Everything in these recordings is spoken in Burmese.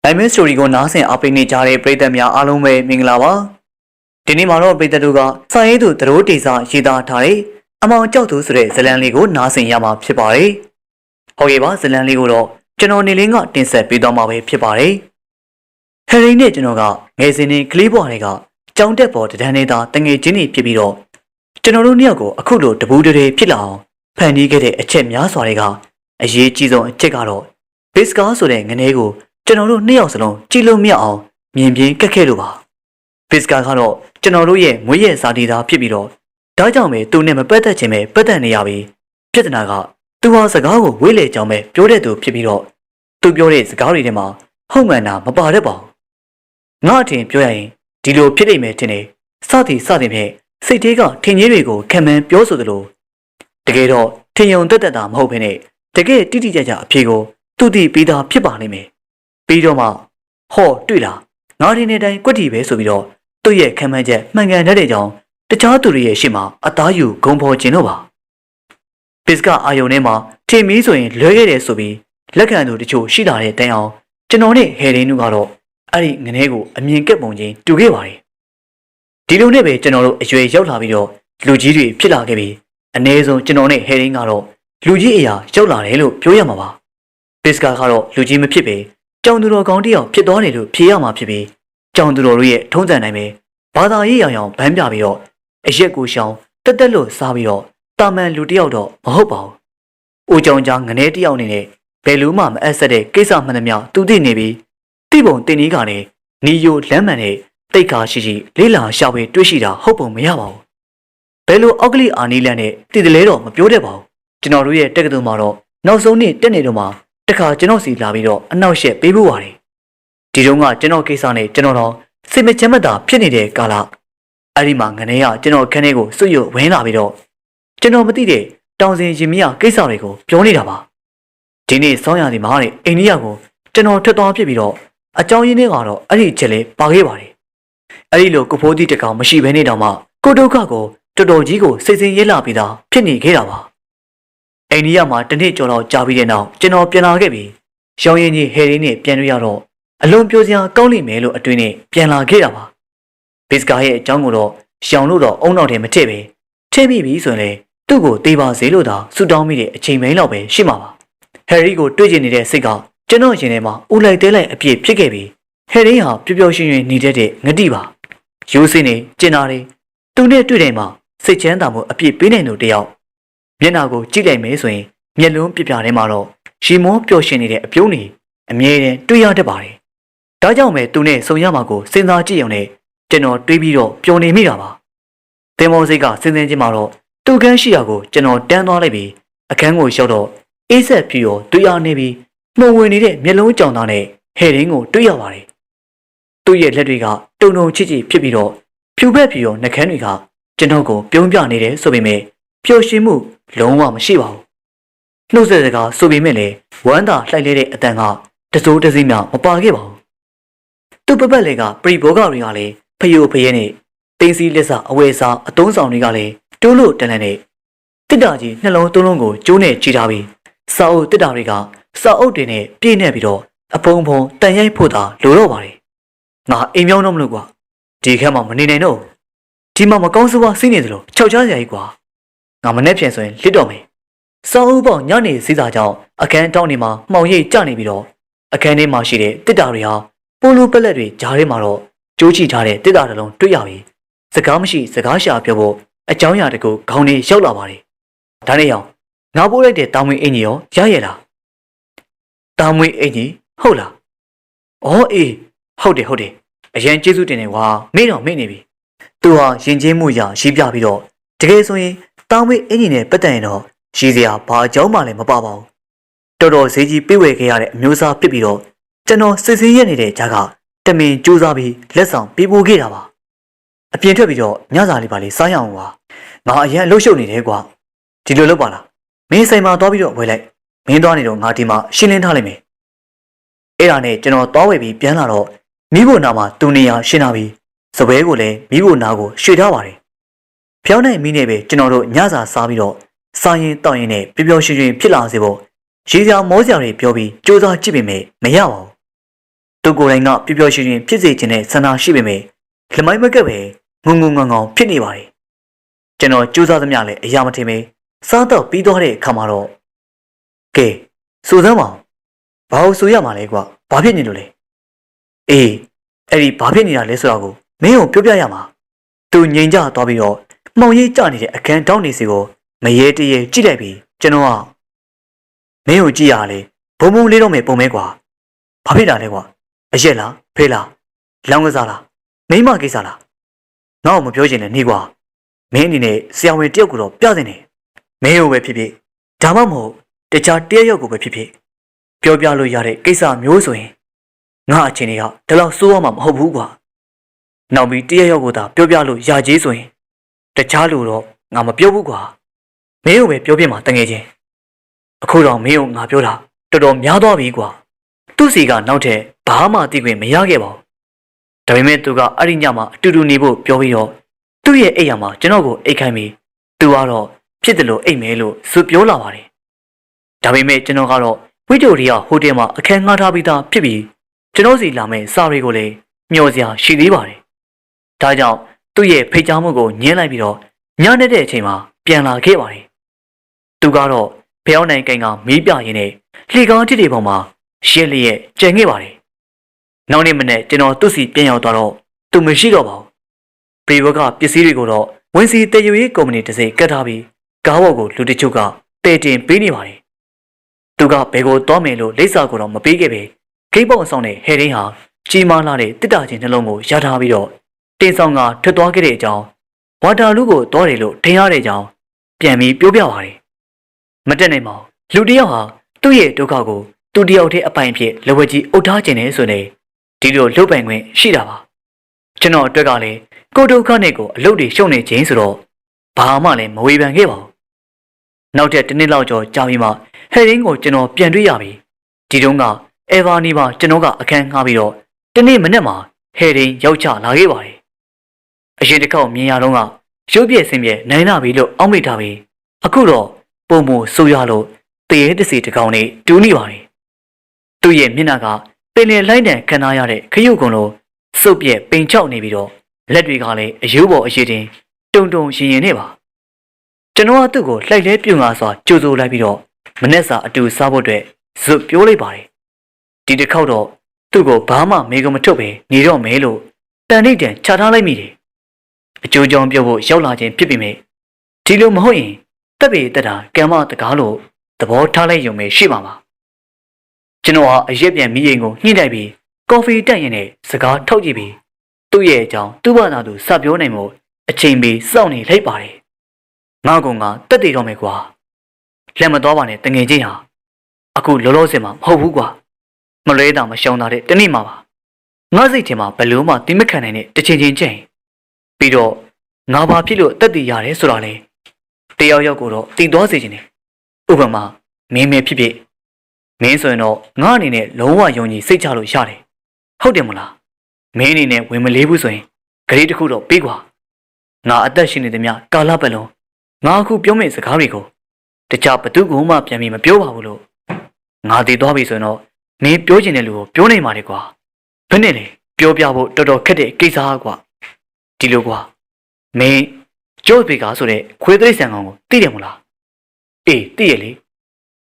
Diamond Story ကိုနားဆင်အားပေးနေကြတဲ့ပရိသတ်များအားလုံးပဲမင်္ဂလာပါဒီနေ့မှာတော့ပရိသတ်တို့ကစာရေးသူသရိုးတေစာရေးသားထားတဲ့အမောင်ကြောက်သူဆိုတဲ့ဇာတ်လမ်းလေးကိုနားဆင်ရမှာဖြစ်ပါတယ်ဟုတ်ကဲ့ပါဇာတ်လမ်းလေးကိုတော့ကျွန်တော်နေလင်းကတင်ဆက်ပေးသွားမှာပဲဖြစ်ပါတယ်ဟယ်ရီနဲ့ကျွန်တော်ကငယ်စဉ်နဲ့ကလေးဘွားတွေကကြောင်တက်ပေါ်တန်းနေတာတငယ်ချင်းတွေဖြစ်ပြီးတော့ကျွန်တော်တို့နှစ်ယောက်ကိုအခုလိုတပူးတွေဖြစ်လာအောင်ဖန်တီးခဲ့တဲ့အချက်များစွာတွေကအရေးကြီးဆုံးအချက်ကတော့ဘစ်ကားဆိုတဲ့ငနေကိုကျွန်တော်တို့နှစ်ယောက်စလုံးကြည့်လို့မရအောင်မြင်ပြင်းကက်ခဲ့လို့ပါဘစ်ကာကတော့ကျွန်တော်တို့ရဲ့မွေးရစာတီသားဖြစ်ပြီးတော့ဒါကြောင့်ပဲသူနဲ့မပတ်သက်ခြင်းပဲပတ်သက်နေရပြီပြဿနာကသူဟာစကားကိုဝေးလေကြောင်းပဲပြောတဲ့သူဖြစ်ပြီးတော့သူပြောတဲ့စကားတွေထဲမှာဟုတ်မှန်တာမပါတတ်ပါဘူးငါအထင်ပြောရရင်ဒီလိုဖြစ်နေမယ်ထင်တယ်စသည်ဖြင့်စိတ်သေးကထင်ကြီးတွေကိုခံမှန်းပြောဆိုသလိုတကယ်တော့ထင်ယုံတက်တာမဟုတ်ဘဲနဲ့တကယ်တိတိကျကျအဖြေကိုသူတည်ပြီးသားဖြစ်ပါလိမ့်မယ်ပြီးတော့မှဟောတွေ့လားငါဒီနေ့တိုင်းကွက်တီပဲဆိုပြီးတော့သူ့ရဲ့ခံမှန်းချက်မှန်ကန်တဲ့ကြောင်တခြားသူတွေရဲ့ရှေ့မှာအသားယူဂုံဖော်ခြင်းတော့ပါဘစ်ကအာယုံထဲမှာထင်မီးဆိုရင်လွဲခဲ့တယ်ဆိုပြီးလက်ခံသူတချို့ရှိလာတဲ့တိုင်အောင်ကျွန်တော်နဲ့ဟယ်ရင်းတို့ကတော့အဲ့ဒီငနေကိုအမြင်ကက်ပုံချင်းတူခဲ့ပါတယ်ဒီလိုနဲ့ပဲကျွန်တော်တို့အရွယ်ရောက်လာပြီးတော့လူကြီးတွေဖြစ်လာခဲ့ပြီးအနည်းဆုံးကျွန်တော်နဲ့ဟယ်ရင်းကတော့လူကြီးအရာရောက်လာတယ်လို့ပြောရမှာပါဘစ်ကတော့လူကြီးမဖြစ်ပေကျောင်းသူတော်ကောင်းတယောက်ဖြစ်သွားတယ်လို့ဖြေရမှာဖြစ်ပြီးကျောင်းသူတော်တို့ရဲ့ထုံးစံတိုင်းပဲဘာသာရေးရောင်ဗန်းပြပြီးတော့အရက်ကိုရှောင်တက်လို့စားပြီးတော့တာမန်လူတယောက်တော့မဟုတ်ပါဘူး။ဦးကျောင်းကြားငနေတယောက်နေနဲ့ဘယ်လိုမှမအပ်ဆက်တဲ့ကိစ္စမှန်သမျှသူသိနေပြီးတိပုံတင်ကြီးကလည်းနီယိုလမ်းမှန်နဲ့တိတ်ခါရှိလေးလာရှာဖွေတွေ့ရှိတာဟုတ်ပုံမရပါဘူး။ဘယ်လိုအောက်ကလေးအာနီလန်နဲ့တည်တယ်လဲတော့မပြောတတ်ပါဘူး။ကျွန်တော်တို့ရဲ့တက္ကသိုလ်မှာတော့နောက်ဆုံးနေ့တက်နေတော့မှတခါကျွန်တော်စီလာပြီးတော့အနောက်ရှက်ပေးဖို့ပါတယ်ဒီတုန်းကကျွန်တော်ကိစ္စနဲ့ကျွန်တော်တော့စိတ်မချမ်းမသာဖြစ်နေတဲ့ကာလအဲ့ဒီမှာငနေကကျွန်တော်ခန်းထဲကိုစွတ်ရွဝင်လာပြီးတော့ကျွန်တော်မသိတဲ့တောင်စင်ရင်မရကိစ္စတွေကိုပြောနေတာပါဒီနေ့စောင်းရသည်မှာတဲ့အိန္ဒိယကိုကျွန်တော်ထွက်သွားဖြစ်ပြီးတော့အကြောင်းရင်းတွေကတော့အဲ့ဒီချက်လေးပါခဲ့ပါတယ်အဲ့ဒီလိုကိုဖိုးသီးတကောင်မရှိဘဲနေတော့မှကိုဒုက္ခကိုတော်တော်ကြီးကိုစိတ်ဆင်းရဲလာပြီးသားဖြစ်နေခဲ့တာပါအိန္ဒိယမှာတနေ့ကျော်တော့ကြာပြီးတဲ့နောက်ကျွန်တော်ပြန်လာခဲ့ပြီးရောင်ရင်ကြီးဟယ်ရင်းနဲ့ပြန်တွေ့ရတော့အလွန်ပြိုစရာကောင်းလိမ့်မယ်လို့အတွင်းနဲ့ပြန်လာခဲ့တာပါဘစ်ကာရဲ့အကြောင်းကိုတော့ရှောင်လို့တော့အုံနောက်တယ်မထည့်ပဲထည့်မိပြီဆိုရင်လေသူ့ကိုတေးပါစေလို့သာဆူတောင်းမိတဲ့အချိန်မင်းလောက်ပဲရှိမှာပါဟယ်ရီကိုတွေ့ကျင်နေတဲ့စိတ်ကကျွန်တော်ရင်ထဲမှာဦးလိုက်တဲလိုက်အပြည့်ဖြစ်ခဲ့ပြီးဟယ်ရီဟာပျော်ပျော်ရွှင်ရွှင်နေတတ်တဲ့ငတိပါရိုးစင်းနေကျင်နာတယ်သူနဲ့တွေ့တယ်မှာစိတ်ချမ်းသာမှုအပြည့်ပေးနိုင်လို့တယောက်မျက်နှာကိုကြည့်လိုက်မယ်ဆိုရင်မျက်လုံးပြပြထဲမှာတော့ရှီမောပျော်ရွှင်နေတဲ့အပြုံးတွေအမြဲတမ်းတွေ့ရတတ်ပါတယ်။ဒါကြောင့်ပဲသူနဲ့ဆုံရမှာကိုစဉ်းစားကြည့်ရုံနဲ့ကျွန်တော်တွေးပြီးတော့ပျော်နေမိတာပါ။သင်္ဘောစိတ်ကစဉ်းစဉ်ချင်းမှာတော့သူ့ခန်းရှိရာကိုကျွန်တော်တန်းသွားလိုက်ပြီးအခန်းကိုရောက်တော့အေးဆက်ပြီးတော့တွေ့ရနေပြီးမှုံဝင်နေတဲ့မျက်လုံးကြောင်သားနဲ့ဟယ်ရင်းကိုတွေ့ရပါတယ်။သူ့ရဲ့လက်တွေကတုံတုံချစ်ချစ်ဖြစ်ပြီးတော့ဖြူဘက်ဖြူရောနှကန်းတွေကကျွန်တော်ကိုပြုံးပြနေတယ်ဆိုပေမဲ့ပျော်ရွှင်မှုလုံးဝမရှိပါဘူးနှုတ်ဆက်စကားဆိုပေမဲ့လည်းဝမ်းသာလှိုက်လဲတဲ့အတန်ကတစိုးတစည်းများမပါခဲ့ပါဘူးသူ့ပပတ်လေကပရိဘောဂတွေကလည်းဖယိုဖယဲနဲ့တင်းစီလက်စအဝဲစားအတုံးဆောင်တွေကလည်းတိုးလို့တန်လန့်နဲ့တစ်တာကြီးနှလုံးသုံးလုံးကိုကျိုးနဲ့ကြည်ထားပြီးစာအုပ်တစ်တာတွေကစာအုပ်တွေနဲ့ပြည့်နေပြီးတော့အဖုံဖုံတန်ရိုက်ဖို့သာလိုတော့ပါတယ်ငါအိမ်မြောင်းတော့မလို့ကွာဒီခက်မှမနေနိုင်တော့ဒီမှာမကောင်းစဝါစိနေသလိုခြောက်ချားစရာကြီးကွာငါမနဲ့ပြန်ဆိုရင်လစ်တော့မယ်စောင်းဦးပေါညနေစီးစာကြောင့်အခန်းတောင်းနေမှာမှောင်ရိပ်ကျနေပြီးတော့အခန်းထဲမှာရှိတဲ့တစ်တာတွေဟာပိုလိုပက်လက်တွေဂျားထဲမှာတော့ကျိုးချထားတဲ့တစ်တာတစ်လုံးတွေ့ရပြီစကားမရှိစကားရှာပြောဖို့အကြောင်းအရာတကူခေါင်းလေးရောက်လာပါတယ်ဒါနဲ့ရောငါပိုးလိုက်တဲ့တောင်မွေးအင်ကြီးရောရရဲ့လားတောင်မွေးအင်ကြီးဟုတ်လားအော်အေးဟုတ်တယ်အရန်ကျေးဇူးတင်နေကွာမေ့တော့မေ့နေပြီသူဟာယဉ်ကျေးမှုရာရှိပြပြီးတော့တကယ်ဆိုရင်တောင်မွေးအင်ကြီးနဲ့ပတ်သက်ရင်တော့ရှိစရာဘာအကြောင်းမှလည်းမပါပါဘူးတော်တော်ဈေးကြီးပြေးဝယ်ခဲ့ရတဲ့အမျိုးအစားဖြစ်ပြီးတော့ကျွန်တော်စစ်စင်းရက်နေတဲ့ဂျာကတမင်ကြိုးစားပြီးလက်ဆောင်ပေးပို့ခဲ့တာပါအပြင်ထွက်ပြီးတော့ညစာလေးပါလေးစားရအောင်ပါငါအရင်လှုပ်ရှုပ်နေတယ်ကွာဒီလိုလုပ်ပါလားမင်းဆိုင်မှာသွားပြီးတော့ဝယ်လိုက်မင်းသွားနေတော့ငါဒီမှာရှင်းလင်းထားလိုက်မယ်အဲ့ဒါနဲ့ကျွန်တော်သွားဝယ်ပြီးပြန်လာတော့မိဖို့နာမှာတူနေရရှင်းလာပြီးစပွဲကိုလည်းမိဖို့နာကိုရွှေ့ထားပါတယ်ဖျောင်းနိုင်မိနေပဲကျွန်တော်တို့ညစာစားပြီးတော့စားရင်တောက်ရင်နဲ့ပျော်ပျော်ရွှင်ရွှင်ဖြစ်လာစေဖို့ရေစရာမောစရာတွေပြောပြီးစူးစမ်းကြည့်ပေမဲ့မရပါဘူး သူကိုယ်တိုင်ကပျော်ပျော်ရွှင်ရွှင်ဖြစ်စေခြင်းနဲ့ဆန္ဒရှိပေမဲ့လမိုင်းမကပ်ပဲငုံငုံငေါငေါဖြစ်နေပါတယ်ကျွန်တော်ကြိုးစားသမျှလည်းအရာမထင်ပဲစားတော့ပြီးသွားတဲ့အခါမှာတော့ကဲစိုးစမ်းပါဦးဘာလို့ဆိုရမှာလဲကွာဘာဖြစ်နေလို့လဲအေးအဲ့ဒီဘာဖြစ်နေတာလဲဆိုတာကိုမင်းကိုပြောပြရမှာသူငြိမ်ကြသွားပြီးတော့မှောင်ရိပ်ကျနေတဲ့အခန်းတောင်းနေစီကိုမရေတရေကြည့်လိုက်ပြီးကျွန်တော်ကမင်းကိုကြည့်ရလေဘုံဘုံလေးတော့မယ်ပုံမဲကွာဘာဖြစ်တာလဲကွာအရက်လားဖေးလားလောင်းကစားလားမိမကိစ္စလားငါ့ကိုမပြောချင်နဲ့နေကွာမင်းအနေနဲ့ဆရာဝန်တယောက်ကိုတော့ပြသနေမင်းကိုပဲဖြစ်ဖြစ်ဒါမှမဟုတ်တခြားတယောက်ကိုပဲဖြစ်ဖြစ်ပြောပြလို့ရတဲ့ကိစ္စမျိုးဆိုရင်ငါအချင်းတွေကဒီလောက်စိုးရမှာမဟုတ်ဘူးကွာနောက်ပြီးတယောက်ကိုသာပြောပြလို့ရကြီးဆိုရင်တခြားလူတော့ငါမပြောဘူးကွာမင်းကိုပဲပြောပြမှာတငယ်ချင်းအခုတော့မင်းကိုငါပြောတာတော်တော်များသွားပြီကွာသူ့စီကနောက်ထပ်ဘာမှသိခွင့်မရခဲ့ပါဘူးဒါပေမဲ့သူကအဲ့ဒီညမှာအတူတူနေဖို့ပြောပြီးတော့သူ့ရဲ့အိမ်ရမှာကျွန်တော်ကိုအိတ်ခိုင်းပြီးသူကတော့ဖြစ်တယ်လို့အိတ်မဲလို့သူပြောလာပါတယ်ဒါပေမဲ့ကျွန်တော်ကတော့ဝီတိုရီယာဟိုတယ်မှာအခန်းငှားထားပြီးသားဖြစ်ပြီးကျွန်တော်စီလာမယ့်စာတွေကိုလည်းမျှော်စရာရှိသေးပါတယ်ဒါကြောင့်သူ့ရဲ့ဖိတ်ကြားမှုကိုညှင်းလိုက်ပြီးတော့ညနေတဲ့အချိန်မှာပြန်လာခဲ့ပါတယ်သူကတော့ဖျောင်းနိုင်ကိန်းကမီးပြရင်းနဲ့လှေကောင်းတစ်တွေပေါ်မှာရှက်လျက်ကျန်ခဲ့ပါတယ်နောက်နေ့မနေ့ကျွန်တော်သူ့စီပြန်ရောက်သွားတော့သူမရှိတော့ပါဘူးပရိဝကပစ္စည်းတွေကိုတော့ဝန်စီတည်ယူရေးကုမ္ပဏီတစ်စိတ်ကတ်ထားပြီးကားပေါ်ကိုလူတချို့ကတည်တင်ပေးနေပါတယ်သူကဘယ်ကိုသွားမယ်လို့လိပ်စာကိုတော့မပေးခဲ့ပဲဂိတ်ပေါင်ဆောင်တဲ့ဟဲရင်းဟာကြီးမားလာတဲ့တစ်တာချင်းနှလုံးကိုရထားပြီးတော့တင်ဆောင်ကထွက်သွားခဲ့တဲ့အကြောင်းဝါတာလူကိုသွားတယ်လို့ထင်ရတဲ့အကြောင်းပြန်ပြီးပြောပြပါတယ်မတက်နိုင်ပါဘူးလူတယောက်ဟာသူ့ရဲ့ဒုက္ခကိုသူတယောက်တည်းအပိုင်ဖြစ်လက်ဝဲကြီးအုပ်ထားခြင်းနဲ့ဆိုနေဒီလိုလှုပ်ပိုင်ခွင့်ရှိတာပါကျွန်တော်အတွက်ကလည်းကိုဒုက္ခနဲ့ကိုအလုပ်တွေရှုံနေခြင်းဆိုတော့ဘာမှလည်းမဝေဖန်ခဲ့ပါဘူးနောက်ထပ်တစ်နှစ်လောက်ကျော်ကြာပြီးမှဟဲရင်းကိုကျွန်တော်ပြန်တွေ့ရပြီဒီတုန်းကအေဗာနီမှာကျွန်တော်ကအခန်းငှားပြီးတော့ဒီနေ့မနေ့မှာဟဲရင်းရောက်ချလာခဲ့ပါတယ်အရင်တစ်ခေါက်မြင်ရတော့ကရုပ်ပြည့်စင်ပြည့်နိုင်လာပြီလို့အောက်မိထားပြီးအခုတော့ပုံမဆိုးရလို့တရေတစီတကောင်နဲ့တူးနေပါတယ်သူ့ရဲ့မျက်နှာကပင်လယ်လိုင်းတန်ခံထားရတဲ့ခရုတ်ကုံလိုစုပ်ပြက်ပိန်ချောက်နေပြီးတော့လက်တွေကလည်းအယိုးပေါ်အရှိတင်တုံတုံရင်ရင်နေပါကျွန်တော်ကသူ့ကိုလှိုက်လဲပြုံငါစွာကြိုးစိုးလိုက်ပြီးတော့မနေ့စာအတူစားဖို့အတွက်ဇွတ်ပြောလိုက်ပါတယ်ဒီတစ်ခေါက်တော့သူ့ကိုဘာမှမေကမထုတ်ပဲနေတော့မဲလို့တန်နှိတ်တန်ချထားလိုက်မိတယ်အကျိုးကြောင့်ပြောဖို့ရောက်လာခြင်းဖြစ်ပေမဲ့ဒီလိုမဟုတ်ရင်တက်ပေတက်တာကံမတကားလို့သဘောထားလိုက်ရုံပဲရှိမှာပါကျွန်တော်ဟာအရက်ပြန်မိရင်ကိုညှိလိုက်ပြီးကော်ဖီတက်ရင်နဲ့စကားထုတ်ကြည့်ပြီးသူ့ရဲ့အကြောင်းသူ့ဘာသာသူစပြောနိုင်မှုအချိန်ပေးစောင့်နေလိုက်ပါတယ်ငါကောင်ကတက်တည်တော့မယ်ကွာလက်မတော်ပါနဲ့တငယ်ချင်းဟာအခုလောလောဆယ်မှာမဟုတ်ဘူးကွာမလွဲတာမရှောင်တာတဲ့တနေ့မှာပါငါစိတ်ထဲမှာဘလို့မှတိမခံနိုင်တဲ့တစ်ချိန်ချင်းချင်းပြီးတော့ငါဘာဖြစ်လို့တက်တည်ရတယ်ဆိုတာလေတယောက်ယောက်ကိုတော့တည်သွားစေခြင်းနဲ့ဥပမာမင်းမဲဖြစ်ဖြစ်မင်းဆိုရင်တော့ငါအနေနဲ့လုံးဝယုံကြည်စိတ်ချလို့ရတယ်ဟုတ်တယ်မလားမင်းအနေနဲ့ဝင်မလေးဘူးဆိုရင်ဂရိတစ်ခုတော့ပေးကွာငါအသက်ရှင်နေသည်များကာလပတ်လုံးငါအခုပြောမယ့်စကားတွေကိုတခြားဘသူကမှပြန်ပြီးမပြောပါဘူးလို့ငါတည်သွားပြီဆိုရင်တော့မင်းပြောချင်တဲ့လူကိုပြောနိုင်ပါလေကွာဘယ်နဲ့လဲပြောပြဖို့တော်တော်ခက်တဲ့ကိစ္စကွာဒီလိုကွာမင်းကျိုးပေကားဆိုတဲ့ခွေးသိဆန်ကောင်ကိုသိတယ်မလားအေးသိရလေ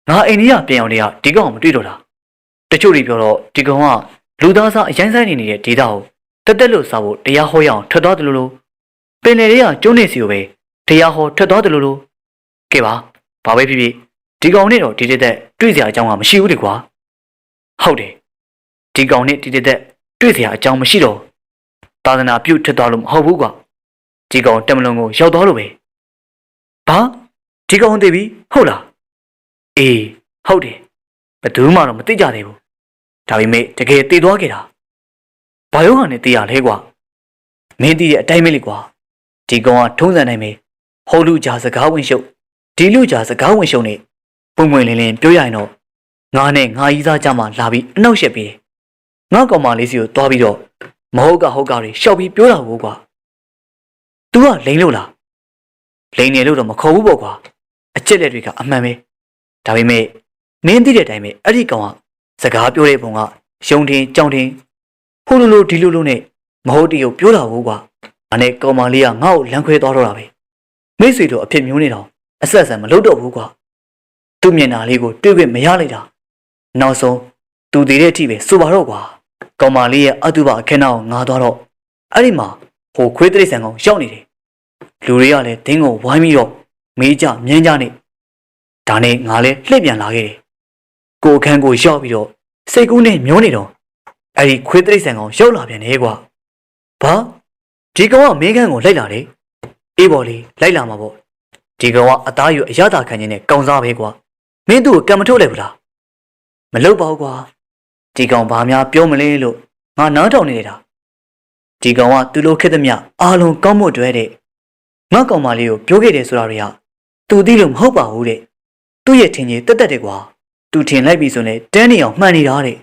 ငါအိန္ဒိယပြန်အောင်တည်းကဒီကောင်မတွေ့တော့တာတချို့တွေပြောတော့ဒီကောင်ကလူသားစားအရင်ဆိုင်နေတဲ့ဒေတာကိုတက်တက်လို့စားဖို့တရားဟောရအောင်ထွက်သွားတယ်လို့ပင်လယ်တွေကကျုံးနေစီကိုပဲတရားဟောထွက်သွားတယ်လို့ကဲပါဘာပဲဖြစ်ဖြစ်ဒီကောင်နဲ့တော့ဒီတက်တွေ့စရာအကြောင်းကမရှိဘူးလေကွာဟုတ်တယ်ဒီကောင်နဲ့ဒီတက်တွေ့စရာအကြောင်းမရှိတော့သာသနာပြုတ်ထွက်သွားလို့မဟုတ်ဘူးကွာဒီကောင်တက်မလုံးကိုရောက်သွားလို့ပဲဘာဒီကောင်သိပြီဟုတ်လားအေးဟုတ်တယ်ဘယ်သူမှတော့မသိကြသေးဘူးဒါပေမဲ့တကယ်သိသွားခဲ့တာဘာယောဂနဲ့သိရလဲကွာမင်းသိတဲ့အတိုင်းပဲလေကွာဒီကောင်ကထုံးစံနိုင်ပဲဟောလူကြာစကားဝင်ရှုပ်ဒီလူကြာစကားဝင်ရှုပ်နေပုံမှန်လင်းလင်းပြောရရင်တော့ငါနဲ့ငါကြီးစားကြမှာလာပြီးအနှောက်ယှက်ပြီးငါကောင်မလေးစီကိုတွားပြီးတော့မဟုတ်ကဟုတ်ကတွေရှောက်ပြီးပြောတာကိုကွာ तू ကလိန်လို့လားလိန်နေလို့တော့မခေါ်ဘူးပေါ့ကွာအချက်လက်တွေကအမှန်ပဲဒါပေမဲ့မင်းသိတဲ့အတိုင်းပဲအဲ့ဒီကောင်ကစကားပြောတဲ့ပုံကယုံတင်ကြောင်တင် ဟိုလိုဒီလိုနဲ့မဟုတ်တရုပ်ပြောတာဘူးကွာ။အဲ့ကောင်မလေးကငါ့ကိုလမ်းခွဲသွားတော့တာပဲ။မိတ်ဆွေတို့အဖြစ်မျိုးနေတော့အဆက်ဆက်မလုပ်တော့ဘူးကွာ။သူ့မျက်နှာလေးကိုတွေ့ခွင့်မရလိုက်တာ။နောက်ဆုံးသူတည်တဲ့အထိပဲဆိုပါတော့ကွာ။ကောင်မလေးရဲ့အတုပအခင်းနောက်ငါသွားတော့အဲ့ဒီမှာဟိုခွေးတိရစ္ဆာန်ကောင်ရောက်နေတယ်။လူတွေကလည်းတင်းကိုဝိုင်းပြီးတော့မေးကြမြန်းကြနေ။ဒါနဲ့ငါလည်းလှည့်ပြန်လာခဲ့တယ်။ကိုအခန်းကိုရောက်ပြီးတော့စိတ်ကူးနဲ့မျောနေတော့အဲ့ဒီခွေးတိရစ္ဆာန်ကောင်ရောက်လာပြန်တယ်ကွာ။ဘာဒီကောင်ကမင်းခန်းကိုလိုက်လာတယ်။အေးပေါ်လေးလိုက်လာမှာပေါ့။ဒီကောင်ကအသားယူအရသာခံခြင်းနဲ့ကောင်စားပဲကွာ။မင်းသူ့ကိုကံမထုတ်လိုက်ဘူးလား။မလုပ်ပါဘူးကွာ။ဒီကောင်ဘာများပြောမလဲလို့ငါနားထောင်နေနေတာ။ဒီကောင်ကသူ့လိုခက်သမျှအားလုံးကောင်းမွတ်တွဲတဲ့ငါကောင်မလေးကိုပြောခဲ့တယ်ဆိုတာတွေကသူသိလို့မဟုတ်ပါဘူးတဲ့။သူ့ရဲ့ထင်ကြီးတက်တက်တယ်ကွာ။သူထင်လိုက်ပြီဆိုရင်တန်းနေအောင်မှန်နေတာတဲ့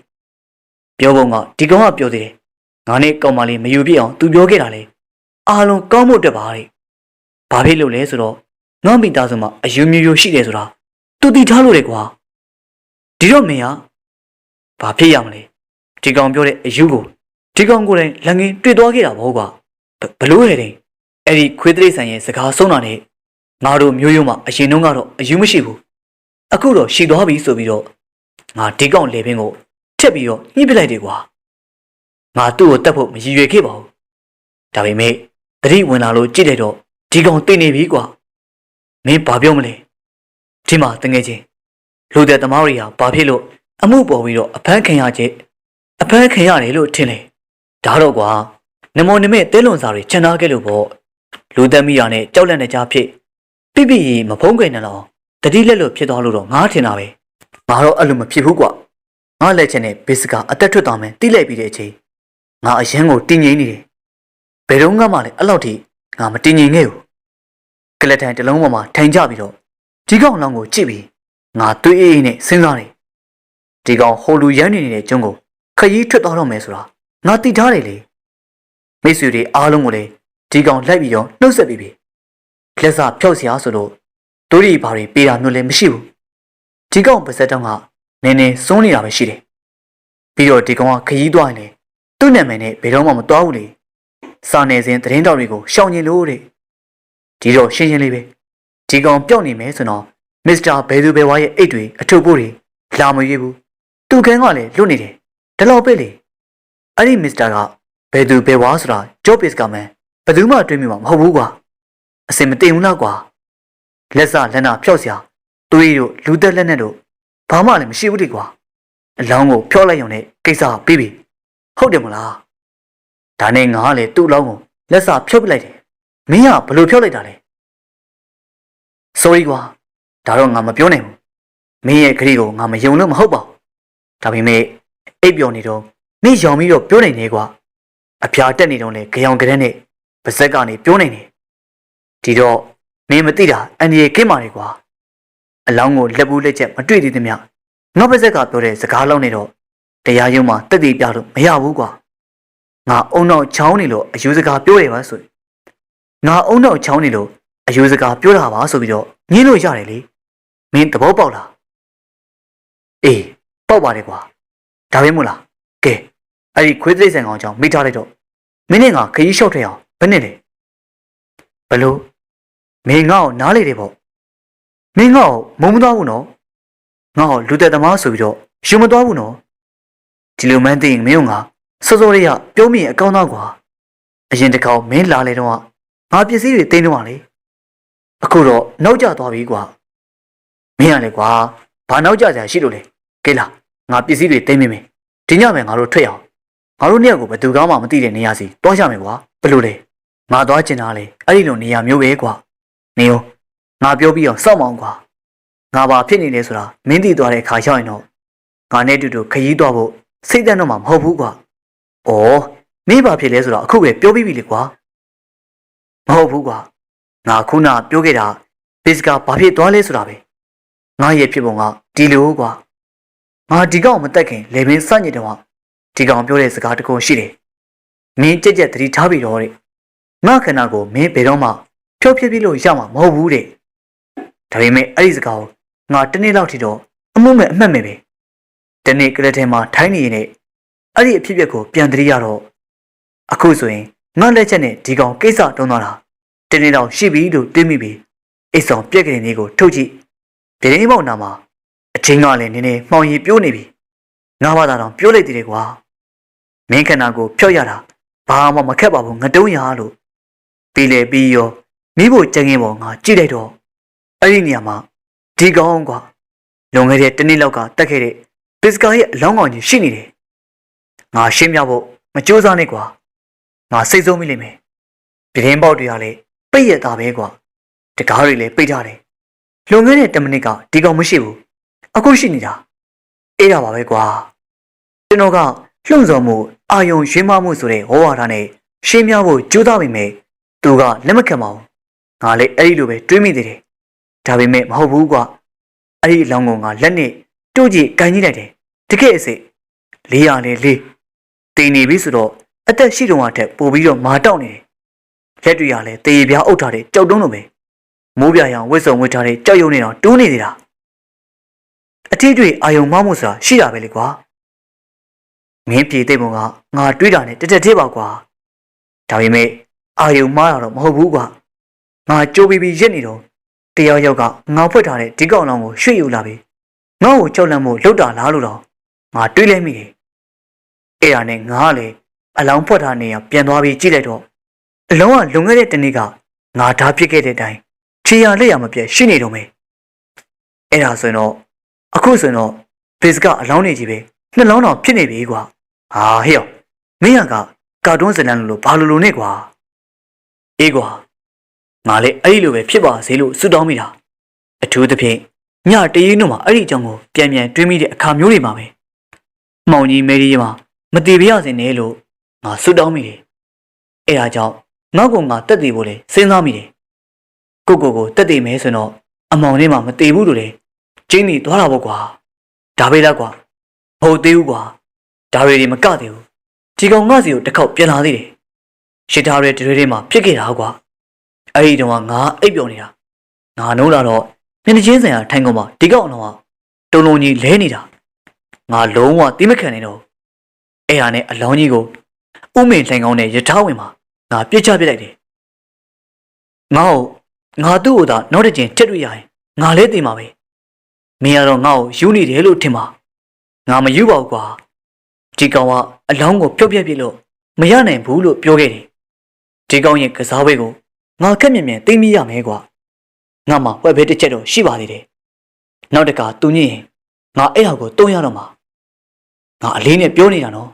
။ပြောပုံကဒီကောင်ကပြောသေးတယ်။ငါနဲ့ကောင်မလေးမယူပြအောင်သူပြောခဲ့တာလေအားလုံးကောင်းမှုတက်ပါတဲ့။ဘာဖြစ်လို့လဲဆိုတော့ငါမိသားစုမှာအယူမျိုးရှိတယ်ဆိုတာသူသိထားလို့လေကွာ။ဒီတော့မင်းကဘာဖြစ်ရမလဲ။ဒီကောင်ပြောတဲ့အယူကိုဒီကောင်ကိုယ်တိုင်လက်ငင်းတွေ့သွားခဲ့တာဘောကွာ။ဘလို့ရတဲ့အဲ့ဒီခွေးတိရစ္ဆာန်ရဲ့စကားဆုံးတာနဲ့ငါတို့မျိုးရိုးမှာအရင်တုန်းကတော့အယူမရှိဘူး။အခုတော့ရှိသွားပြီဆိုပြီးတော့ငါဒီကောင်လေပင်ကိုထက်ပြီးတော့ညှိပလိုက်တယ်ကွာ။ငါသူ့ကိုတတ်ဖို့မရည်ရွယ်ခဲ့ပါဘူး။ဒါပေမဲ့တတိဝင်လာလို့ကြည့်လိုက်တော့ဒီကောင်သိနေပြီကွာမင်းဘာပြောမလဲဒီမှာတငယ်ချင်းလူတဲ့သမားတွေဟာဘာဖြစ်လို့အမှုပေါ်ပြီးတော့အဖမ်းခံရတယ်လို့ထင်လေဒါတော့ကွာနမောနမဲတဲလွန်စာတွေချန်ထားခဲ့လို့ပေါ့လူသက်မိရနဲ့ကြောက်လန့်နေကြဖြစ်ပြပြမဖုံးခွေနဲ့တော့တတိလက်လို့ဖြစ်သွားလို့တော့ငါထင်တာပဲငါတော့အဲ့လိုမဖြစ်ဘူးကွာငါလက်ချက်နဲ့ဘေးစကအသက်ထွက်သွားမယ်တိလိုက်ပြီးတဲ့အချိန်ငါအရင်ကိုတင်းငိမ့်နေတယ်ဘယ်တော့မှလည်းအဲ့လောက်ထိငါမတင်ငင်ခဲ့ဘူးကလထိုင်တလုံးပေါ်မှာထိုင်ကြပြီးတော့ဒီကောင်လောင်းကိုကြည့်ပြီးငါတွေးအေးနဲ့စဉ်းစားတယ်ဒီကောင်ဟိုလူရမ်းနေတဲ့ကျုံးကိုခရီးထွက်သွားတော့မယ်ဆိုတာငါသိထားတယ်လေမိတ်ဆွေတွေအားလုံးကိုလည်းဒီကောင်လိုက်ပြီးတော့နှုတ်ဆက်ပြီးပြီလက်စာဖြောက်စရာဆိုလို့တို့ရီဘာတွေပေးတာမျိုးလည်းမရှိဘူးဒီကောင်ပါစက်တောင်းကနည်းနည်းစွန်းနေတာပဲရှိတယ်ပြီးတော့ဒီကောင်ကခရီးသွားရင်လေသူ့နာမည်နဲ့ဘယ်တော့မှမသွားဘူးလေစာနယ်ဇင်းသတင်းတောက်တွေကိုရှောင်ကျင်လို့တဲ့ဒီတော့ရှင်းရှင်းလေးပဲဒီကောင်ပြောက်နေမယ်ဆိုတော့မစ္စတာဘယ်သူဘယ်ဝါရဲ့အိတ်တွေအထုပ်ပိုးတွေလာမရွေးဘူးသူခန်းကလည်းလွတ်နေတယ်ဒါတော့ပဲလေအဲ့ဒီမစ္စတာကဘယ်သူဘယ်ဝါဆိုတာဂျော့ပစ်ကမှန်ဘယ်သူမှတွေးမိမှာမဟုတ်ဘူးကွာအစင်မတင်ဘူးလားကွာလက်စလက်နာဖြောက်စရာသွေးတို့လူသက်လက်နဲ့တို့ဘာမှလည်းမရှိဘူးတိကွာအလောင်းကိုဖြောက်လိုက်ရုံနဲ့ကိစ္စပြီးပြီဟုတ်တယ်မလားဒါနဲ့ငါကလည်းသူ့လောင်းကိုလက်စာဖြုတ်ပလိုက်တယ်မင်းကဘလို့ဖြုတ်လိုက်တာလဲ sorry ကွာဒါတော့ငါမပြောနိုင်ဘူးမင်းရဲ့ခရီးကိုငါမယုံလို့မဟုတ်ပါဘူးဒါပေမဲ့အိပ်ပျော်နေတော့မင်းရောင်ပြီးတော့ပြောနိုင်နေကွာအဖျားတက်နေတော့လေကြောင်ကရက်နဲ့ပါဇက်ကနေပြောနိုင်တယ်ဒီတော့မင်းမသိတာအန်ဒီရဲ့ကင်းမာနေကွာအလောင်းကိုလက်ဘူးလက်ချက်မတွေ့သေးသမျှငါပါဇက်ကပြောတဲ့စကားလုံးနေတော့တရားရုံးမှာတက်တည်ပြလို့မရဘူးကွာငါအုံနောက်ချောင်းနေလို့အယူစကားပြောတယ်ပါဆိုငါအုံနောက်ချောင်းနေလို့အယူစကားပြောတာပါဆိုပြီးတော့ညင်းလို့ရတယ်လေမင်းသဘောပေါက်လားအေးပေါက်ပါတယ်ကွာဒါပဲမို့လားကဲအဲ့ဒီခွေးသိစံကောင်ကြောင့်မိထားလိုက်တော့မင်းနဲ့ငါခရီးလျှောက်ထည့်အောင်ဘယ်နဲ့လဲဘလို့မင်းငါ့ကိုနားလေတယ်ပေါ့မင်းငါ့ကိုမုံမသွားဘူးနော်ငါ့ကိုလူသက်သမားဆိုပြီးတော့ယူမသွားဘူးနော်ဒီလိုမှန်းသိရင်မင်းကငါစောစောလေးကပြောမိရင်အကောင်းသားကွာအရင်တစ်ခေါက်မင်းလာလေတော့ငါပစ္စည်းတွေတင်းတော့လေအခုတော့နောက်ကျသွားပြီကွာမင်းရလေကွာဘာနောက်ကျကြရှိလို့လဲကဲလားငါပစ္စည်းတွေတင်းမိမယ်ဒီညမယ်ငါတို့ထွက်အောင်ငါတို့နှစ်ယောက်ကိုဘယ်သူမှမသိတဲ့နေရာစီတွားကြမယ်ကွာဘယ်လိုလဲငါသွားကျင်တာလေအဲ့ဒီလိုနေရာမျိုးပဲကွာနေရောငါပြောပြီးအောင်စောက်မအောင်ကွာငါဘာဖြစ်နေလဲဆိုတာမင်းသိသွားတဲ့ခါရောက်ရင်တော့ငါနဲ့တူတူခရီးသွားဖို့စိတ်သက်တော့မှမဟုတ်ဘူးကွာ။အော်မင်းဘာဖြစ်လဲဆိုတော့အခုပဲပြောပြီးပြီလေကွာ။မဟုတ်ဘူးကွာ။ငါခုနပြောခဲ့တာဘစ်ကဘာဖြစ်သွားလဲဆိုတာပဲ။ငါရဲ့ဖြစ်ပုံကဒီလိုကွာ။ငါဒီကောင်မတက်ခင်လေပင်စညစ်တော့ဒီကောင်ပြောတဲ့စကားတခုရှိတယ်။မင်းကြက်ကြက်သတိထားပြီးတော့တဲ့။ငါခန္ဓာကိုမင်းဘယ်တော့မှဖြုတ်ဖြစ်ပြီးလို့ရမှာမဟုတ်ဘူးတဲ့။ဒါပေမဲ့အဲ့ဒီစကားကိုငါတနေ့လောက်ထိတော့အမှုမဲ့အမှတ်မဲ့ပဲ။တနေ့ကလေးထဲမှာထိုင်းနေရင် အဲ့ဒီအဖြစ်အပျက်ကိုပြန်သတိရတော့အခုဆိုရင်ငါလက်ချက်နဲ့ဒီကောင်ကိစ္စတုံးသွားတာတင်းနေတော့ရှိပြီလို့တွေးမိပြီးအိတ်ဆောင်ပြက်ကလေးလေးကိုထုတ်ကြည့်ပြင်းပေါက်နာမှာအချင်းကလည်းနည်းနည်းမှောင်ရီပြိုးနေပြီငါဘာသာတော့ပြိုးလိုက်သေးတယ်ကွာမင်းခန္ဓာကိုဖြော့ရတာဘာမှမခက်ပါဘူးငတုံးရလို့ပြီးလေပြီးရောမိဖို့ကြံငင်းပေါ်ငါကြည့်လိုက်တော့အဲ့ဒီနေရာမှာဒီကောင်ကွာလွန်ခဲ့တဲ့တစ်နှစ်လောက်ကတက်ခဲ့တဲ့ပစ္စကာရဲ့အလောင်းကောင်ကြီးရှိနေတယ်ငါရှင်းပြဖို့မကြိုးစားနဲ့ကွာငါစိတ်ဆိုးမိလိမ့်မယ်ပြင်းပေါက်တွေကလည်းပိတ်ရတာပဲကွာတကားတွေလည်းပိတ်ထားတယ်လွန်ခဲ့တဲ့10မိနစ်ကဒီကောင်မရှိဘူးအခုရှိနေတာအေးရပါပဲကွာကျွန်တော်ကလှုံ့ဆော်မှုအာယုံရွှေမမှုဆိုတဲ့ဟောဝါဒနဲ့ရှင်းပြဖို့ကြိုးစားပေမဲ့သူကလက်မခံပါဘူးငါလည်းအဲ့ဒီလိုပဲတွေးမိသေးတယ်ဒါပေမဲ့မဟုတ်ဘူးကွာအဲ့ဒီအလောင်းကောင်ကလက်နဲ့တို့ကြည့်ကန်ကြီးလိုက်တယ်တကယ်အစ်404တင်နေပြီဆိုတော့အသက်ရှိတုန်းကထက်ပိုပြီးတော့မာတောက်နေတယ်လက်တွေကလည်းတေးပြားအုပ်ထားတဲ့ကြောက်တုံးလိုပဲမိုးပြရောင်ဝစ်စုံဝစ်ထားတဲ့ကြောက်ရုံနေတော့တူးနေသေးတာအထီးတွေအာယုံမောင်းမှုဆိုတာရှိတာပဲလေကွာမင်းပြေသိပ်ပုံကငါတွေးတာနဲ့တက်တက်သေးပါကွာဒါပေမဲ့အာယုံမားတာတော့မဟုတ်ဘူးကွာငါကြိုးပြီးရက်နေတော့တယောက်ယောက်ကငါဖွက်ထားတဲ့ဒီကောင်လောင်ကိုရွှေ့ယူလာပြီးငါ့ကိုကြောက်လန့်မှုလှုပ်တာလားလို့တော့ငါတွေးလိုက်မိတယ်အဲ့ဒါနဲ့ငါကလည်းအလောင်းဖွက်ထားနေရပြန်သွားပြီးကြည့်လိုက်တော့အလောင်းကလွန်ခဲ့တဲ့တနေ့ကငါဓာဖြစ်ခဲ့တဲ့အတိုင်းခြေရလက်ရမပြတ်ရှိနေတော့မယ်အဲ့ဒါဆိုရင်တော့အခုဆိုရင်တော့ဘေစကအလောင်းနေကြီးပဲနှလုံးတော်ဖြစ်နေပြီကွာဟာဟေ့ရောမင်းကကာတွန်းဇလန်လို့ဘာလို့နဲ့ကွာအေးကွာငါလည်းအဲ့ဒီလိုပဲဖြစ်ပါစေလို့ဆုတောင်းမိတာအထူးသဖြင့်ညတရေတို့မှာအဲ့ဒီအကြောင်းကိုပြန်တွေးမိတဲ့အခါမျိုးတွေမှာပဲမောင်ကြီးမေရီမှာမတည်ပြရစင်နဲ့လို့ငါဆုတောင်းမိတယ်အဲ့ဒါကြောင့်ငါ့ကိုငါတက်တည်ဖို့လေစဉ်းစားမိတယ်ကိုတက်တည်မဲဆိုတော့အမောင်လေးမှာမတည်ဘူးလို့လေကျင်းနေသွားတာပေါ့ကွာဒါပဲလားကွာမဟုတ်သေးဘူးကွာဒါတွေမကသေးဘူးဒီကောင်ငါစီကိုတစ်ခေါက်ပြန်လာသေးတယ်ရှစ်ထားတဲ့တွေမှာဖြစ်ခဲ့တာကွာအဲ့ဒီတော့ငါအိပ်ပျော်နေတာငါနှုံးလာတော့မျက်နှာချင်းဆိုင်ရာထိုင်ကုန်မှာဒီကောင်တော့တုံလုံးကြီးလဲနေတာငါလုံးဝတိမခံနေတော့အဲ့ဟာနဲ့အလောင်းကြီးကိုဥမင်လှန်ကောင်းနဲ့ရထားဝင်မှာငါပြစ်ချပစ်လိုက်တယ်ငါသူ့ကိုသာနောက်တစ်ချိန်ထက်တွေ့ရရင်ငါလည်းသိမှာပဲမင်းကတော့ငါ့ကိုယူနေတယ်လို့ထင်ပါငါမယူပါဘူးကွာဒီကောင်ကအလောင်းကိုပြုတ်ပြက်ပြစ်လို့မရနိုင်ဘူးလို့ပြောခဲ့တယ်ဒီကောင်ရဲ့ကစားပွဲကိုငါခက်မြင်သိမိရမယ်ကွာငါမှဝက်ဘဲတစ်ချက်တော့ရှိပါသေးတယ်နောက်တကသူညင်ငါအဲ့ဟာကိုတုံးရတော့မှာငါအလေးနဲ့ပြောနေတာနော်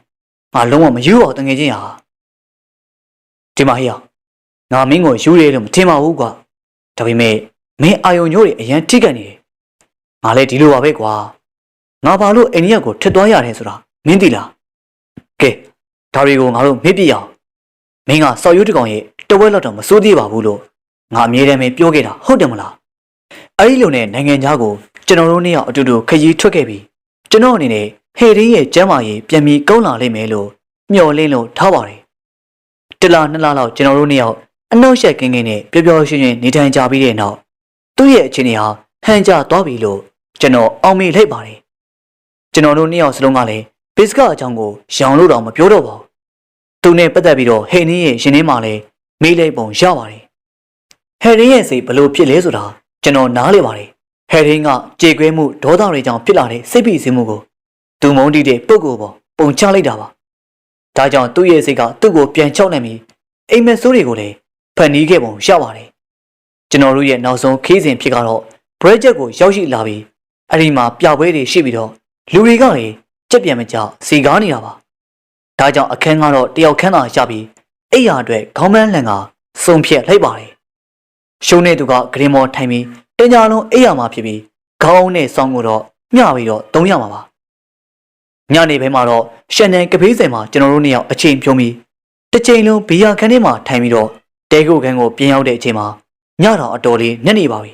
ငါလုံးဝမယူပါဘူးတငယ်ချင်းဟာဒီမှာဟေ့ရငါမင်းကိုယူရဲလို့မထင်ပါဘူးကွာဒါပေမဲ့မင်းအာယုံညို့တွေအရန်ထိကန်နေတယ်ငါလည်းဒီလိုပါပဲကွာငါဘာလို့အိန္ဒိယကိုထက်သွားရတယ်ဆိုတာမင်းသိလားကဲဒါတွေကိုငါတို့မေ့ပြရအောင်မင်းကစော်ရိုးတကောင်ရဲ့တဝက်လောက်တော့မစိုးသေးပါဘူးလို့ငါအမြဲတမ်းပဲပြောခဲ့တာဟုတ်တယ်မလားအဲ့ဒီလိုနဲ့နိုင်ငံသားကိုကျွန်တော်တို့နှစ်ယောက်အတူတူခရီးထွက်ခဲ့ပြီးကျွန်တော်အနေနဲ့ဟေရင်းရဲ့ကျမ်းမာရေးပြန်ပြီးကောင်းလာလိမ့်မယ်လို့မျှော်လင့်လို့ထားပါတယ်တလ2လလောက်ကျွန်တော်တို့နှစ်ယောက်အနှောက်အယှက်ကင်းနဲ့ပျော်ပျော်ရွှင်ရွှင်နေထိုင်ကြပြီးတဲ့နောက်သူ့ရဲ့အခြေအနေဟာဟန်ကျသွားပြီလို့ကျွန်တော်အောင်မေ့လိုက်ပါတယ်ကျွန်တော်တို့နှစ်ယောက်စလုံးကလည်းဘစ်ကအကြောင်းကိုရောင်လို့တော့မပြောတော့ပါဘူးသူနဲ့ပတ်သက်ပြီးတော့ဟေနင်းရဲ့ရှင်နေမှလည်းမေးလိုက်ပုံရပါတယ်ဟယ်ရင်းရဲ့စိတ်ဘလို့ဖြစ်လဲဆိုတာကျွန်တော်နားလေပါတယ်ဟယ်ရင်းကကြေကွဲမှုဒေါသတွေကြောင့်ဖြစ်လာတဲ့စိတ်ဖိစီးမှုကိုသူမုန်းတီးတဲ့ပုဂ္ဂိုလ်ပေါ်ပုံချလိုက်တာပါဒါကြောင့်သူ့ရဲ့စိတ်ကသူ့ကိုပြန်ချောက်နိုင်ပြီးအိမ်မက်ဆိုးတွေကိုလည်းဖန်နီးခဲ့ပုံရပါတယ်ကျွန်တော်တို့ရဲ့နောက်ဆုံးခီးစဉ်ဖြစ်ကတော့ project ကိုရောက်ရှိလာပြီးအဲ့ဒီမှာပြပွဲတွေရှိပြီးတော့လူတွေကလည်းကြက်ပြန်မကြောက်စီကားနေတာပါဒါကြောင့်အခန်းကတော့တယောက်ခန်းသာရပြီးအိယာအတွက်ခေါင်းပန်းလှန်ကစုံဖြတ်လိုက်ပါတယ်ရှုံးနေသူကဂရင်မော်ထိုင်ပြီးတင်ညာလုံးအိယာမှာဖြစ်ပြီးခေါင်းနဲ့ဆောင်းကိုတော့မျှပြီးတော့သုံးရမှာပါညနေပိုင်းမှာတော့ရှန်နန်ကပေးစင်မှာကျွန်တော်တို့နှစ်ယောက်အချိန်ဖြုံးပြီးတစ်ချိန်လုံးဘီယာခန်းထဲမှာထိုင်ပြီးတော့တဲကုတ်ခန်းကိုပြင်ရောက်တဲ့အချိန်မှာညတော်အတော်လေးညနေပါပြီ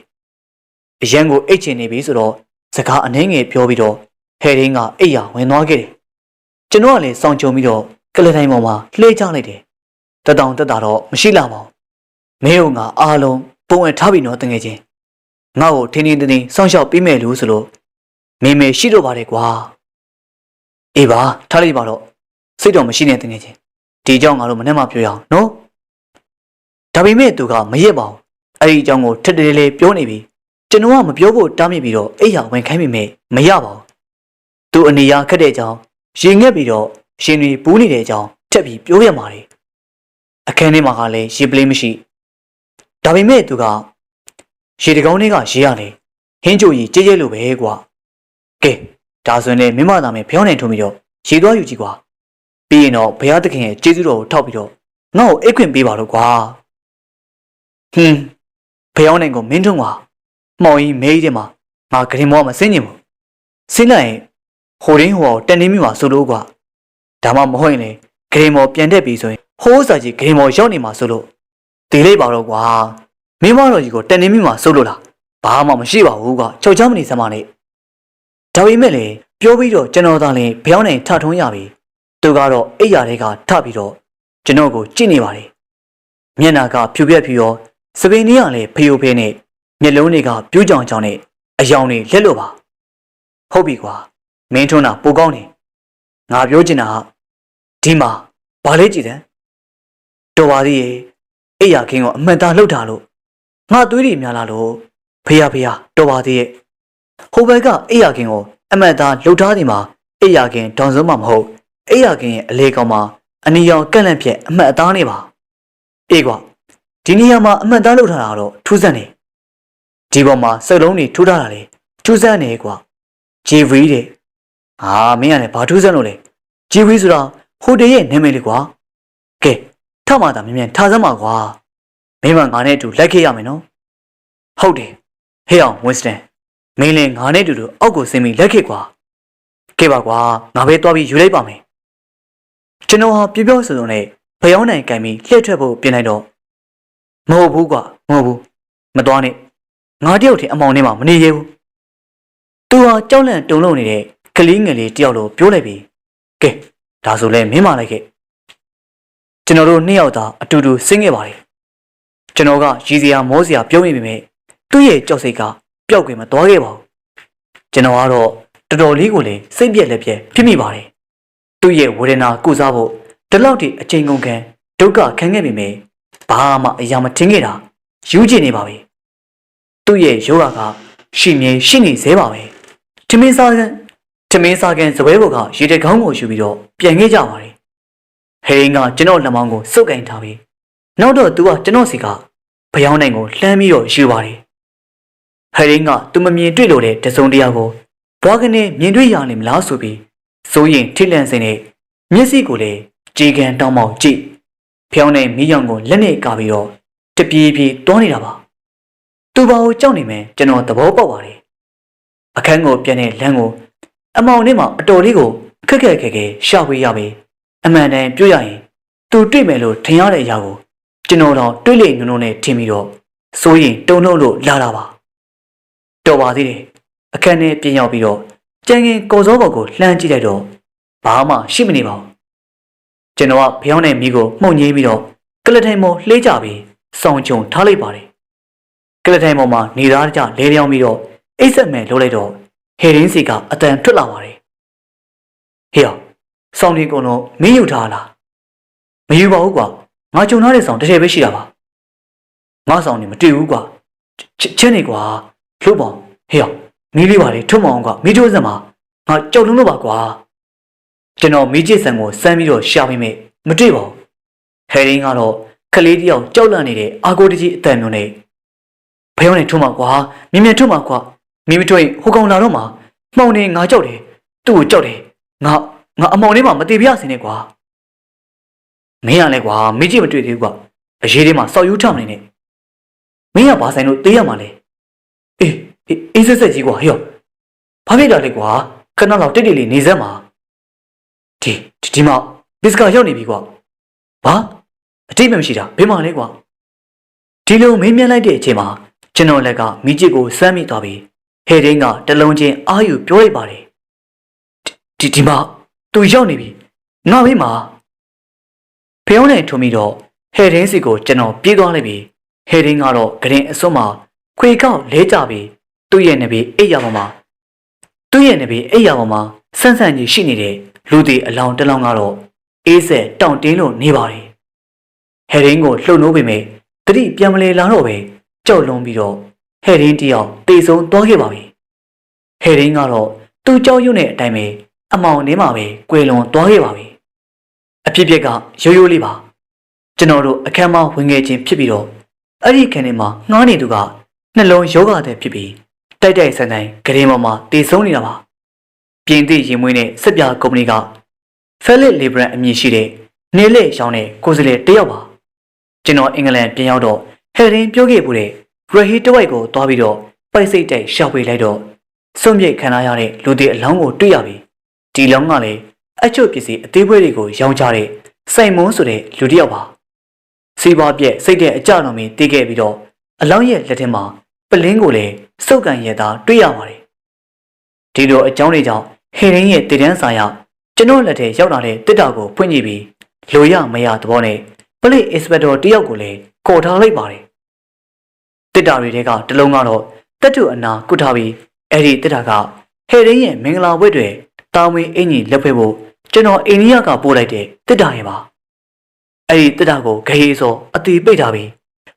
အရန်ကိုအိတ်ချင်နေပြီဆိုတော့စကားအနှဲငယ်ပြောပြီးတော့ဟဲရင်းကအိယာဝင်သွားခဲ့တယ်ကျွန်တော်ကလည်းစောင့်ကြုံပြီးတော့ကလထိုင်ပေါ်မှာလှေးချလိုက်တယ်တတောင်တက်တာတော့မရှိလာပါဘူးမင်းတို့ကအားလုံးပုံဝင်ထားပြီးတော့တငယ်ချင်းငါ့ကိုထင်းထင်းတင်းတင်းစောင့်ရှောက်ပြီးမယ်လို့ဆိုလို့မေမေရှိတော့ပါတယ်ကွာအေးပါထားလိုက်ပါတော့ စိတ်တော်မရှိနဲ့တကယ်ချင်းဒီအကြောင်းငါတို့မနဲ့မှပြောရအောင်နော်ဒါပေမဲ့သူကမရက်ပါဘူးအဲ့ဒီအကြောင်းကိုထက်တည်းလေးပြောနေပြီကျွန်တော်ကမပြောဖို့တားမြစ်ပြီးတော့အိယာဝင်ခိုင်းမိမယ်မရပါဘူးသူအနေရခက်တဲ့အကြောင်းရင်ငက်ပြီးတော့ရှင်တွေပူးနေတဲ့အကြောင်းထက်ပြီးပြောရမှာလေအခန်းထဲမှာကလည်းရေပလေးမရှိဒါပေမဲ့သူကရေတကောင်းတွေကရေရနေဟင်းကြိုကြီးကြဲကြဲလိုပဲကွာကဲဒါဆိုရင်လည်းမင်းမသားမယ်ဖျောင်းနေထုံပြီးတော့ရေသွားယူကြည့်ကွာပြီးရင်တော့ဘုရားသခင်ရဲ့ကျေးဇူးတော်ကိုထောက်ပြီးတော့ငါ့ကိုအိတ်ခွင့်ပေးပါတော့ကွာဘုရားနိုင်ကိုမင်းထုံပါမောင်ကြီးမဲကြီးတဲ့မှာငါဂရင်မောမစင်းညင်ဘူးစင်းလိုက်ရင်ဟိုရင်းဟိုတန်နေမိမှာဆိုလို့ကွာဒါမှမဟုတ်ရင်လေဂရင်မောပြန်တက်ပြီဆိုရင်ဟိုးစာကြီးဂရင်မောရောက်နေမှာဆိုလို့ဒီလိုက်ပါတော့ကွာမင်းမတော်ကြီးကိုတန်နေမိမှာဆိုလို့လားဘာမှမရှိပါဘူးကွာကြောက်ချမ်းမနေစမ်းပါနဲ့ဒါပေမဲ့လေပြောပြီးတော့ကျွန်တော်သာလင်ဘယောင်းနိုင်ထထုံးရပြီသူကတော့အိယာတွေကထပြီးတော့ကျွန်တော်ကိုကြည့်နေပါတယ်မျက်နာကဖြူပြက်ဖြူရောစပင်းကြီးကလည်းဖေယိုဖေးနဲ့မျက်လုံးတွေကပြူးကြောင်ကြောင်နဲ့အယောင်တွေလက်လို့ပါဟုတ်ပြီကွာမင်းထွန်းတာပိုကောင်းတယ်ငါပြောချင်တာဒီမှာဘာလေးကြည့်တယ်တော်ပါသေးရဲ့အိယာခင်းကိုအမှန်သားလှုပ်တာလို့ငါသွေးတွေများလာလို့ဖေးဖေးတော်ပါသေးရဲ့ဟိုဘက်ကအိယာခင်းကိုအမှန်သားလှုပ်ထားတယ်မှာအိယာခင်းဒေါန်စုံမှမဟုတ်အိယာခင်းရဲ့အလေကောင်မှာအနီရောင်ကန့်လန့်ဖြက်အမှတ်အသားနေပါအေးကွာဒီနေရာမှာအမှတ်သားလှုပ်ထားတာတော့ထူးဆန်းနေဒီပေါ်မှာစက်လုံးတွေထိုးထားတာလေထူးဆန်းနေကွာဂျီဗီတဲ့မင်းကလည်းဘာထူးဆန်းလို့လဲဂျီဗီဆိုတာဟိုတယ်ရဲ့နာမည်လေကွာကဲထမှသာမြင်မြန်ထားစမ်းပါကွာမင်းမငါနဲ့အတူလိုက်ခဲ့ရမယ်နော်ဟုတ်တယ်ဟေးအောင်ဝင်းစတန်မင်းလည်းငါနဲ့အတူအောက်ကိုဆင်းပြီးလိုက်ခဲ့ကွာကဲပါကွာငါပဲသွားပြီးယူလိုက်ပါမယ်ကျွန်တော်ဟာပြပြောစုံစုံနဲ့ဖျောင်းနိုင်ကန်ပြီးလှည့်ထွက်ဖို့ပြင်လိုက်တော့မဟုတ်ဘူးကွာမဟုတ်ဘူးမသွားနဲ့ငါတယောက်တည်းအမောင်ထဲမှာမနေရဘူးသူဟာကြောက်လန့်တုန်လှုပ်နေတဲ့ကလေးငယ်လေးတယောက်လိုပြောလိုက်ပြီးကဲဒါဆိုလဲမင်းမလိုက်ခဲ့ကျွန်တော်တို့နှစ်ယောက်သာအတူတူဆင်းခဲ့ပါတယ်ကျွန်တော်ကရည်စရာမောစရာပြောမိပေမဲ့သူ့ရဲ့ကြောက်စိတ်ကပျောက်ကွယ်မသွားခဲ့ပါဘူးကျွန်တော်ကတော့တော်တော်လေးကိုလည်းစိတ်ပြက်လက်ပြက်ဖြစ်မိပါတယ်သူ့ရဲ့ဝေဒနာကုစားဖို့ဒီလောက်ထိအချိန်ကုန်ခံဒုက္ခခံခဲ့ပေမဲ့ဘာမှအရာမထင်ခဲ့တာယူကျင်နေပါပြီသူ့ရဲ့ယောဂကရှိမြဲရှိနေသေးပါပဲထမင်းစားကန်စပွဲဘော်ကရေတကောင်းကိုယူပြီးတော့ပြန်ခဲ့ကြပါတယ်ဟိန်းကကျွန်တော်လက်မောင်းကိုစုပ်ကင်ထားပြီးနောက်တော့သူကကျွန်တော်စီကဖျောင်းနိုင်ကိုလှမ်းပြီးတော့ယူပါတယ်ဟိန်းကသူမမြင်တွေ့လို့တဲ့တစုံတရာကိုဘွားကနေမြင်တွေ့ရလိမ့်မလားဆိုပြီးစိုးရင်ထိတ်လန့်စင်နဲ့မျက်စိကိုလည်းကြေကန်တောင်းပေါက်ကြည့်ဖျောင်းနိုင်မိယောင်ကိုလက်နဲ့ကာပြီးတော့တပြေးပြေးတွန်းနေတာပါသူဘာကိုကြောက်နေမှန်းကျွန်တော်သဘောပေါက်ပါတယ်အခန်းကိုပြန်တဲ့လမ်းကိုအမောင်နဲ့မှအတော်လေးကိုခက်ခဲရှာဖွေရပြီအမှန်တန်ပြောရရင်သူတွေ့မယ်လို့ထင်ရတဲ့အရာကိုကျွန်တော်တော့တွေးလိမ့်နုံနဲ့ထင်ပြီးတော့စိုးရင်တုံလုံးလို့လာတာပါတော်ပါသေးတယ်အခန်းထဲပြင်ရောက်ပြီးတော့ကြံငင်ကော်စောဘော်ကိုလှမ်းကြည့်လိုက်တော့ဘာမှရှိမနေပါဘူးကျွန်တော်ကဖျောင်းတဲ့မိကိုမှုန်ငိမ့်ပြီးတော့ကလထိုင်ပေါ်လှေးကြပြီးစောင်းချုံထားလိုက်ပါတယ်ကလထိုင်ပေါ်မှာနေသားကြလဲလျောင်းပြီးတော့အိတ်ဆက်မဲ့လှုပ်လိုက်တော့ဟေရင်းစီကအတန်ထွက်လာပါတယ်ဟေ့စောင်းဒီကုံတော့မင်းယူထားလားမယူပါဘူးကွာငါကြုံထားတဲ့စောင်းတစ်ထည်ပဲရှိတာပါငါစောင်းနေမတွေ့ဘူးကွာချက်နေကွာလှုပ်ပါဟေ့မီးလေးပါလေထုံမအောင်ကွာမီးထိုးစံမှာငါကြောက်လုံးလို့ပါကွာကျွန်တော်မီးကျစ်ဆန်ကိုစမ်းပြီးတော့ရှာပေးမယ်မတွေ့ပါဘူးဟယ်ရင်းကတော့ခလေးတယောက်ကြောက်လန့်နေတဲ့အာကိုတကြီးအတန်မျိုးနဲ့ဖျောင်းနေထုံမှာကွာမြင်မြင်ထုံမှာကွာမီးမတွေ့ဟိုကောင်လာတော့မှမှောင်နေငါကြောက်တယ်သူ့ကိုကြောက်တယ်ငါအမောင်လေးမှမသေးပြစင်းနဲ့ကွာမင်းရလဲကွာမီးကျစ်မတွေ့သေးဘူးကွာအရေးလေးမှာစောက်ယူးထမနေနဲ့မင်းကဘာဆိုင်လို့တေးရမှာလဲအေးဆက်ဆက်ကြီးကွာဟေ့ဘာဖြစ်တာလဲကွာခဏလောက်တိတ်တိတ်လေးနေစမ်းပါဒီမှာဘစ်ကရောက်နေပြီကွာဘာအတိတ်မရှိတာဘယ်မှာလဲကွာဒီလိုမင်းမြင်လိုက်တဲ့အချိန်မှာကျွန်တော်လက်ကမိကျစ်ကိုစမ်းမိသွားပြီးဟဲ့ဒင်းကတလုံးချင်းအာယူပြောလိုက်ပါတယ်ဒီမှာသူရောက်နေပြီငါဘေးမှာဖျောင်းနေထုံပြီးတော့ဟဲ့ဒင်းစီကိုကျွန်တော်ပြေးသွားလိုက်ပြီးဟဲ့ဒင်းကတော့ဂရင်အစွန်းမှာခွေကောက်လဲကြပြီးသူ့ရဲ့နဘေးအိပ်ရပေါ်မှာဆန်းဆန်းကြီးရှိနေတဲ့လူတွေအလောင်းတလောင်းကတော့ အေးဆက်တောင့်တင်းလို့နေပါတယ်ဟဲရင်းကိုလှုပ်နိုးပေမဲ့တတိပြန်မလဲလာတော့ပဲကြောက်လွန်ပြီးတော့ဟဲရင်းတယောက်တေဆုံးသွားခဲ့ပါပြီဟဲရင်းကတော့သူ့ကြောက်ရွံ့တဲ့အတိုင်းပဲအမောင်ထဲမှာပဲကွယ်လွန်သွားခဲ့ပါပြီအဖြစ်အပျက်ကရိုးရိုးလေးပါကျွန်တော်တို့အခမ်းမဝင်ငယ်ချင်းဖြစ်ပြီးတော့အဲ့ဒီခန်းထဲမှာငှားနေသူကနှလုံးယောဂတဲ့ဖြစ်ပြီးတိုက်တိုက်ဆန်ဆန်ဂရင်ပေါ်မှာတေဆုံးနေတာပါပြင်သစ်ရင်မွေးနဲ့စစ်ပြကုမ္ပဏီကဖဲလစ်လီဘရန်အမည်ရှိတဲ့နေလက်ရောင်းတဲ့ကိုယ်စားလှယ်တယောက်ပါကျွန်တော်အင်္ဂလန်ပြန်ရောက်တော့ဟဲရင်ပြောခဲ့ပူတဲ့ရဟီတဝိုက်ကိုသွားပြီးတော့ပိုက်စိတ်တိုက်ရှောက်ပေးလိုက်တော့စွန့်ပြစ်ခံရတဲ့လူတွေအလောင်းကိုတွေ့ရပြီဒီလောင်းကလည်းအချုပ်ပစ္စည်းအသေးပွဲတွေကိုရောင်းချတဲ့စိုင်မွန်းဆိုတဲ့လူတစ်ယောက်ပါစီးပွားပြက်စိတ်တဲ့အကြတော်မီတီးခဲ့ပြီးတော့အလောင်းရဲ့လက်ထဲမှာပလင်းကိုလည်းစုပ်ကန်ရတာတွေ့ရပါတယ်ဒီလိုအကြောင်းတွေကြောင့်ဟေရင်းရဲ့တည်တန်းစာရကျွန်တော်လက်ထဲရောက်လာတဲ့တစ်တာကိုဖွင့်ကြည့်ပြီးလိုရမရသဘောနဲ့ပလိအစ်စပက်တော်တယောက်ကိုလည်းခေါ်ထားလိုက်ပါတယ်တစ်တာတွေထဲကတလုံးကတော့တက်တူအနာကုထားပြီးအဲ့ဒီတစ်တာကဟေရင်းရဲ့မင်္ဂလာပွဲတွေတာဝင်းအင်ကြီးလက်ဖွဲ့ဖို့ကျွန်တော်အိန္ဒိယကပို့လိုက်တဲ့တစ်တာရဲ့ပါအဲ့ဒီတစ်တာကိုဂရေစောအတီပိတ်ထားပြီး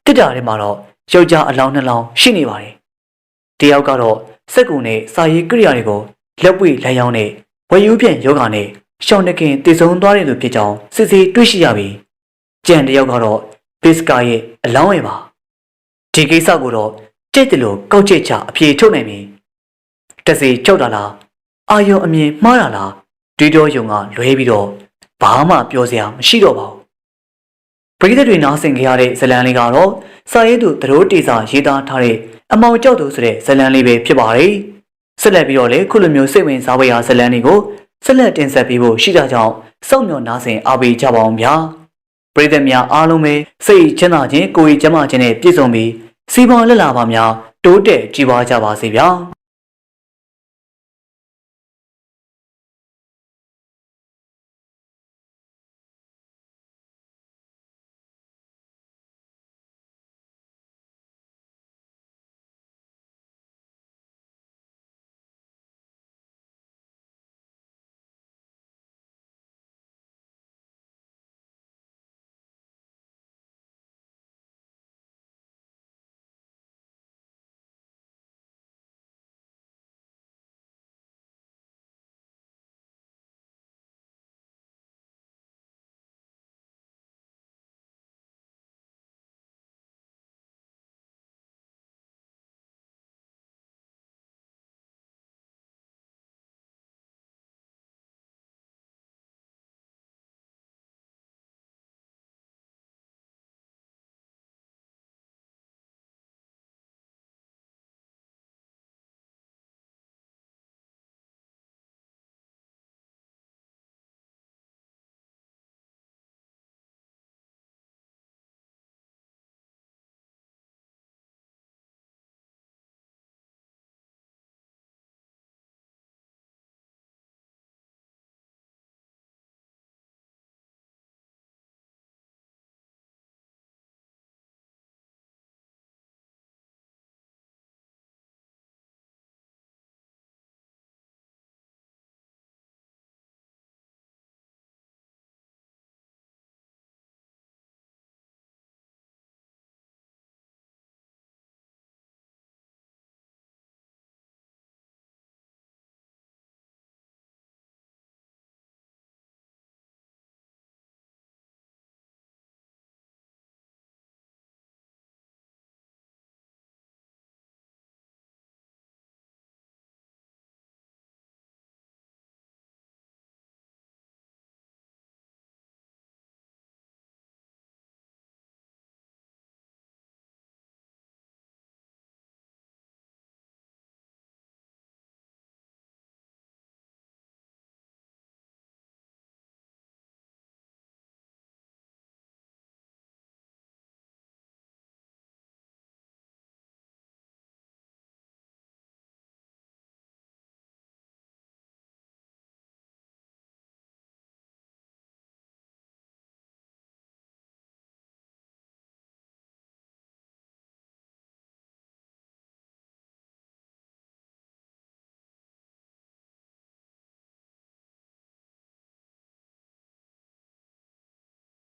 တစ်တာထဲမှာတော့ယောက်ျားအလောင်းနှလောင်းရှိနေပါတယ်တယောက်ကတော့စက်ကူနဲ့စာရေးကိရိယာတွေကိုလက်ပွေလက်ရောင်းနဲ့ဝယ်ယူပြန်ယောဂာနဲ့ရှောင်းတခင်တည်ဆုံသွားတဲ့သူဖြစ်ကြောင်းစစ်ဆေးတွေ့ရှိရပြီးကြံတယောက်ကတော့ဘစ်ကာရဲ့အလောင်းရဲ့ပါဒီကိစ္စကိုတော့ကြိတ်တယ်လို့ကောက်ချက်ချအပြေထုတ်နိုင်ပြီတစီကြောက်တာလားအာယုံအမြင်မှားတာလားတွေးတောယုံကလွဲပြီးတော့ဘာမှပြောစရာမရှိတော့ပါဘူးပရိသတ်တွေနားဆင်ကြရတဲ့ဇလံလေးကတော့စာရေးသူသရိုးတေစာရေးသားထားတဲ့အမောင်ကြောက်သူဆိုတဲ့ဇလံလေးပဲဖြစ်ပါတယ်ဆက်လက်ပြီးတော့လေခုလိုမျိုးစိတ်ဝင်စားဖွယ်ရာဇလံတွေကိုဆက်လက်တင်ဆက်ပေးဖို့ရှိတာကြောင့်စောင့်မျှော်နားဆင်အားပေးကြပါအောင်ဗျာပရိသတ်များအားလုံးပဲစိတ်ချမ်းသာခြင်းကိုယ်ရည်ကျန်းမာခြင်းနဲ့ပြည့်စုံပြီးစီးပွားလက်လာပါများတိုးတက်ကြည်ပွားကြပါစေဗျာ